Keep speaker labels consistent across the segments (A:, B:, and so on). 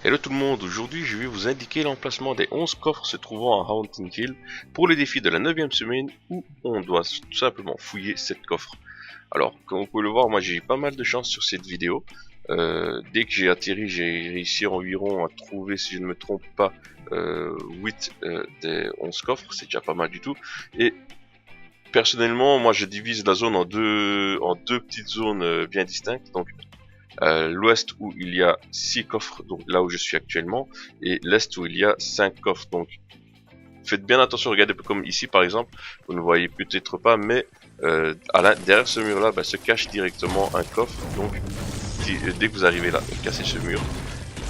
A: Hello tout le monde, aujourd'hui je vais vous indiquer l'emplacement des 11 coffres se trouvant à Haunting Hill pour le défi de la 9ème semaine où on doit tout simplement fouiller 7 coffres. Alors comme vous pouvez le voir, moi j'ai eu pas mal de chance sur cette vidéo. Dès que j'ai atterri, j'ai réussi environ à trouver, si je ne me trompe pas, 8 des 11 coffres, c'est déjà pas mal du tout. Et personnellement, moi je divise la zone en deux petites zones bien distinctes. Donc l'ouest où il y a 6 coffres, donc là où je suis actuellement, et l'est où il y a 5 coffres. Donc faites bien attention, regardez comme ici par exemple, vous ne voyez peut-être pas, mais derrière ce mur là se cache directement un coffre. Donc dès que vous arrivez là, cassez ce mur.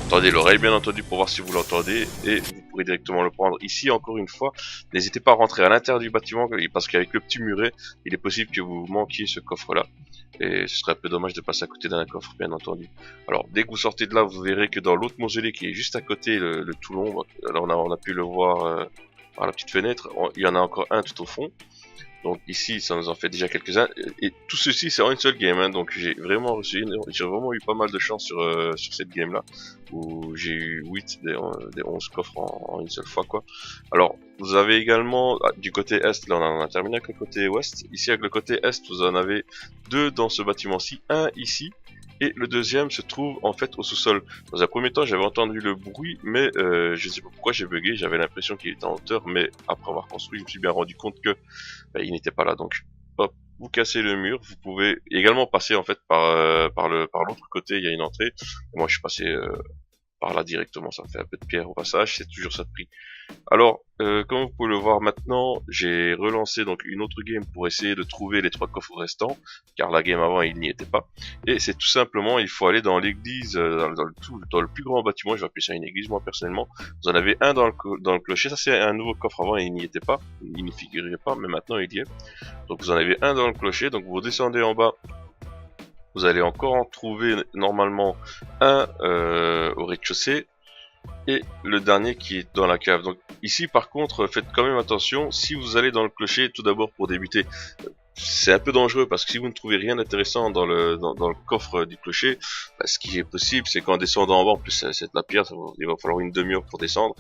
A: Tendez l'oreille bien entendu pour voir si vous l'entendez et vous pourrez directement le prendre. Ici encore une fois, n'hésitez pas à rentrer à l'intérieur du bâtiment parce qu'avec le petit muret, il est possible que vous manquiez ce coffre là. Et ce serait un peu dommage de passer à côté d'un coffre bien entendu. Alors dès que vous sortez de là, vous verrez que dans l'autre mausolée qui est juste à côté, le Toulon, là on a pu le voir par la petite fenêtre, il y en a encore un tout au fond. Donc ici ça nous en fait déjà quelques-uns et tout ceci c'est en une seule game hein. Donc j'ai vraiment eu pas mal de chance sur cette game là où j'ai eu 8 des 11 coffres en une seule fois quoi. Alors vous avez également du côté est, là on en a terminé avec le côté ouest. Ici avec le côté est vous en avez deux dans ce bâtiment-ci, un ici et le deuxième se trouve en fait au sous-sol. Dans un premier temps j'avais entendu le bruit mais je sais pas pourquoi j'ai bugué, j'avais l'impression qu'il était en hauteur, mais après avoir construit je me suis bien rendu compte que il n'était pas là. Donc hop, vous cassez le mur, vous pouvez également passer en fait par l'autre côté, il y a une entrée. Et moi je suis passé par là directement, ça me fait un peu de pierre au passage, c'est toujours ça de prix. Alors, comme vous pouvez le voir maintenant, j'ai relancé donc une autre game pour essayer de trouver les 3 coffres restants, car la game avant il n'y était pas. Et c'est tout simplement, il faut aller dans l'église, dans le plus grand bâtiment, je vais appeler ça une église moi personnellement. Vous en avez un dans le clocher, ça c'est un nouveau coffre, avant il n'y était pas, il n'y figurait pas, mais maintenant il y est. Donc vous en avez un dans le clocher, donc vous descendez en bas. Vous allez encore en trouver normalement un au rez-de-chaussée et le dernier qui est dans la cave. Donc ici par contre faites quand même attention, si vous allez dans le clocher, tout d'abord pour débuter, c'est un peu dangereux parce que si vous ne trouvez rien d'intéressant dans le coffre du clocher, ce qui est possible c'est qu'en descendant en bas, en plus c'est de la pierre, il va falloir une demi-heure pour descendre,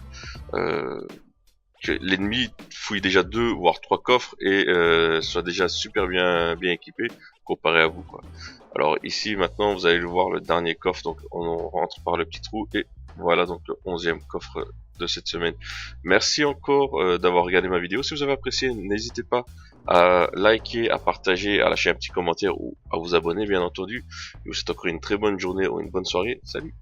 A: que l'ennemi fouille déjà 2 voire 3 coffres et soit déjà super bien équipé comparé à vous quoi. Alors ici maintenant vous allez le voir, le dernier coffre, donc on rentre par le petit trou et voilà donc le 11e coffre de cette semaine. Merci encore d'avoir regardé ma vidéo. Si vous avez apprécié, n'hésitez pas à liker, à partager, à lâcher un petit commentaire ou à vous abonner bien entendu. Je vous souhaite encore une très bonne journée ou une bonne soirée. Salut.